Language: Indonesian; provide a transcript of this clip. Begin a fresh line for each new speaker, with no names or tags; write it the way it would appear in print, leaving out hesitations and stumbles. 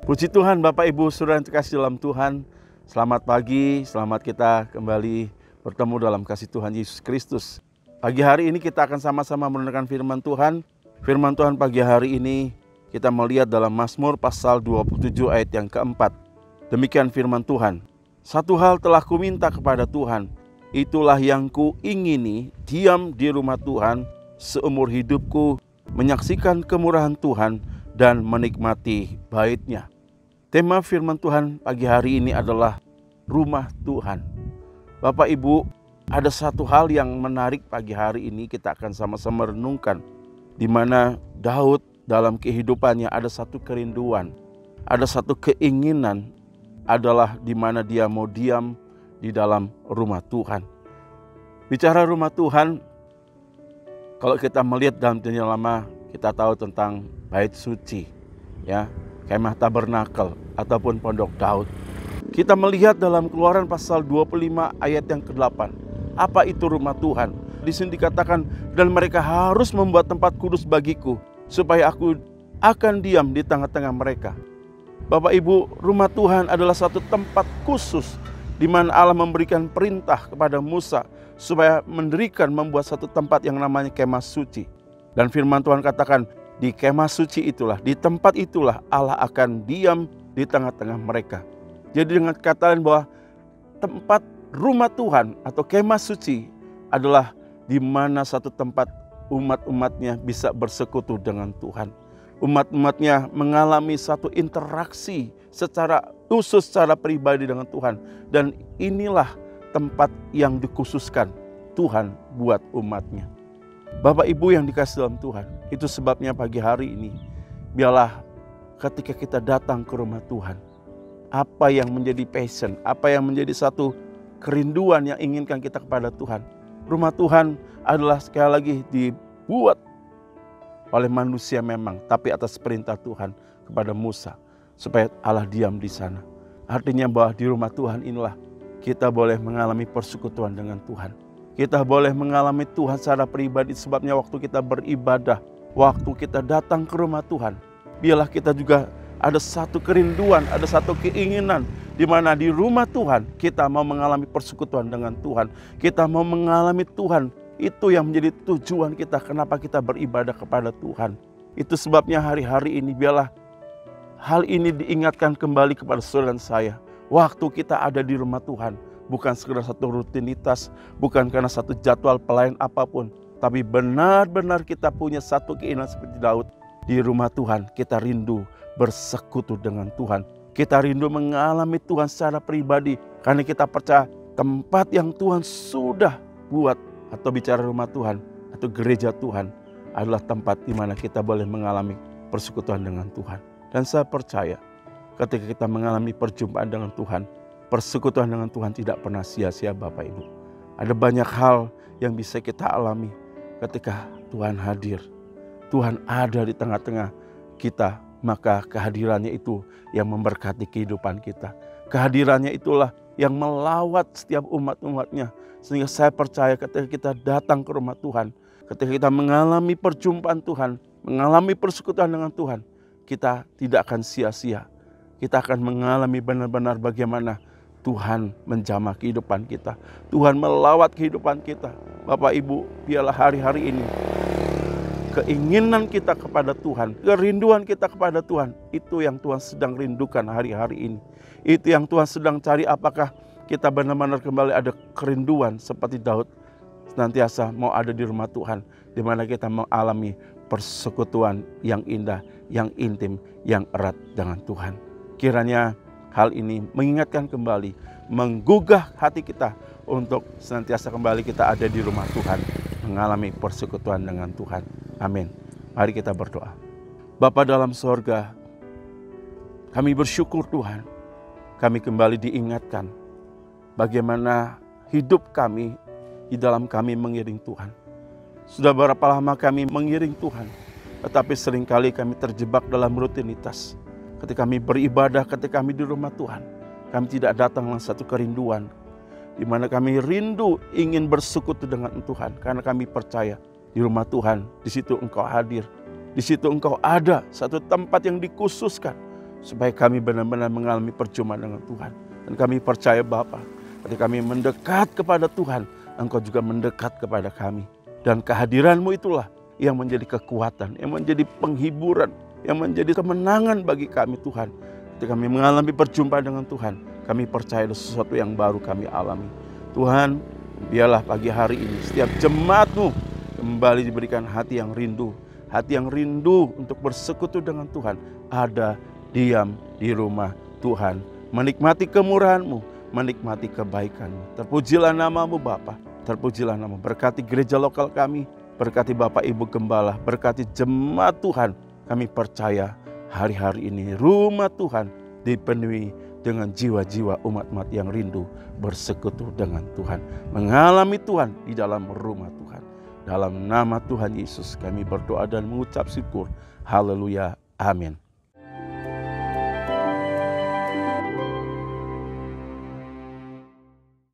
Puji Tuhan Bapak Ibu Saudara yang terkasih dalam Tuhan. Selamat pagi, selamat kita kembali bertemu dalam kasih Tuhan Yesus Kristus. Pagi hari ini kita akan sama-sama merenungkan firman Tuhan. Firman Tuhan pagi hari ini kita melihat dalam Mazmur pasal 27 ayat yang keempat. Demikian firman Tuhan. Satu hal telah kuminta kepada Tuhan, itulah yang kuingini, diam di rumah Tuhan seumur hidupku, menyaksikan kemurahan Tuhan dan menikmati bait-Nya. Tema firman Tuhan pagi hari ini adalah rumah Tuhan. Bapak Ibu, ada satu hal yang menarik pagi hari ini kita akan sama-sama renungkan, di mana Daud dalam kehidupannya ada satu kerinduan, ada satu keinginan, adalah di mana dia mau diam di dalam rumah Tuhan. Bicara rumah Tuhan, kalau kita melihat dalam Perjanjian Lama, kita tahu tentang bait suci, ya, kemah tabernakel ataupun pondok Daud. Kita melihat dalam Keluaran pasal 25 ayat yang ke-8. Apa itu rumah Tuhan? Di sini dikatakan, dan mereka harus membuat tempat kudus bagiku, supaya aku akan diam di tengah-tengah mereka. Bapak Ibu, rumah Tuhan adalah satu tempat khusus di mana Allah memberikan perintah kepada Musa supaya mendirikan, membuat satu tempat yang namanya kemah suci. Dan firman Tuhan katakan, di kemah suci itulah, di tempat itulah Allah akan diam di tengah-tengah mereka. Jadi dengan kata lain bahwa tempat rumah Tuhan atau kemah suci adalah di mana satu tempat umat-umatnya bisa bersekutu dengan Tuhan. Umat-umatnya mengalami satu interaksi secara khusus, secara pribadi dengan Tuhan. Dan inilah tempat yang dikhususkan Tuhan buat umatnya. Bapak Ibu yang dikasih dalam Tuhan, itu sebabnya pagi hari ini, biarlah ketika kita datang ke rumah Tuhan, apa yang menjadi passion, apa yang menjadi satu kerinduan yang inginkan kita kepada Tuhan. Rumah Tuhan adalah sekali lagi dibuat oleh manusia memang, tapi atas perintah Tuhan kepada Musa, supaya Allah diam di sana. Artinya bahwa di rumah Tuhan inilah kita boleh mengalami persekutuan dengan Tuhan. Kita boleh mengalami Tuhan secara pribadi, sebabnya waktu kita beribadah, waktu kita datang ke rumah Tuhan, biarlah kita juga ada satu kerinduan, ada satu keinginan, di mana di rumah Tuhan kita mau mengalami persekutuan dengan Tuhan. Kita mau mengalami Tuhan, itu yang menjadi tujuan kita, kenapa kita beribadah kepada Tuhan. Itu sebabnya hari-hari ini biarlah hal ini diingatkan kembali kepada saudara dan saya. Waktu kita ada di rumah Tuhan, bukan sekedar satu rutinitas, bukan karena satu jadwal pelayan apapun, tapi benar-benar kita punya satu keinginan seperti Daud. Di rumah Tuhan kita rindu bersekutu dengan Tuhan. Kita rindu mengalami Tuhan secara pribadi, karena kita percaya tempat yang Tuhan sudah buat, atau bicara rumah Tuhan atau gereja Tuhan, adalah tempat di mana kita boleh mengalami persekutuan dengan Tuhan. Dan saya percaya ketika kita mengalami perjumpaan dengan Tuhan, persekutuan dengan Tuhan tidak pernah sia-sia Bapak Ibu. Ada banyak hal yang bisa kita alami ketika Tuhan hadir. Tuhan ada di tengah-tengah kita, maka kehadirannya itu yang memberkati kehidupan kita. Kehadirannya itulah yang melawat setiap umat-umatnya. Sehingga saya percaya ketika kita datang ke rumah Tuhan, ketika kita mengalami perjumpaan Tuhan, mengalami persekutuan dengan Tuhan, kita tidak akan sia-sia. Kita akan mengalami benar-benar bagaimana Tuhan menjamah kehidupan kita. Tuhan melawat kehidupan kita. Bapak Ibu, biarlah hari-hari ini keinginan kita kepada Tuhan, kerinduan kita kepada Tuhan, itu yang Tuhan sedang rindukan hari-hari ini. Itu yang Tuhan sedang cari, apakah kita benar-benar kembali ada kerinduan seperti Daud, senantiasa mau ada di rumah Tuhan, di mana kita mengalami persekutuan yang indah, yang intim, yang erat dengan Tuhan. Kiranya hal ini mengingatkan kembali, menggugah hati kita untuk senantiasa kembali kita ada di rumah Tuhan, mengalami persekutuan dengan Tuhan. Amin. Mari kita berdoa. Bapa dalam sorga, kami bersyukur Tuhan, kami kembali diingatkan bagaimana hidup kami di dalam kami mengiring Tuhan. Sudah berapa lama kami mengiring Tuhan, tetapi seringkali kami terjebak dalam rutinitas. Ketika kami beribadah, ketika kami di rumah Tuhan, kami tidak datang dengan satu kerinduan, di mana kami rindu ingin bersekutu dengan Tuhan, karena kami percaya di rumah Tuhan, di situ Engkau hadir, di situ Engkau ada satu tempat yang dikhususkan supaya kami benar-benar mengalami perjumpaan dengan Tuhan. Dan kami percaya Bapa, ketika kami mendekat kepada Tuhan, Engkau juga mendekat kepada kami. Dan kehadiran-Mu itulah yang menjadi kekuatan, yang menjadi penghiburan, yang menjadi kemenangan bagi kami Tuhan. Ketika kami mengalami perjumpaan dengan Tuhan, kami percaya ada sesuatu yang baru kami alami. Tuhan, biarlah pagi hari ini setiap jemaat-Mu kembali diberikan hati yang rindu untuk bersekutu dengan Tuhan, ada diam di rumah Tuhan, menikmati kemurahan-Mu, menikmati kebaikan-Mu. Terpujilah nama-Mu Bapa, terpujilah nama. Berkati gereja lokal kami, berkati Bapak Ibu Gembala, berkati jemaat Tuhan. Kami percaya hari-hari ini rumah Tuhan dipenuhi dengan jiwa-jiwa umat-umat yang rindu bersekutu dengan Tuhan, mengalami Tuhan di dalam rumah Tuhan. Dalam nama Tuhan Yesus kami berdoa dan mengucap syukur. Haleluya. Amin.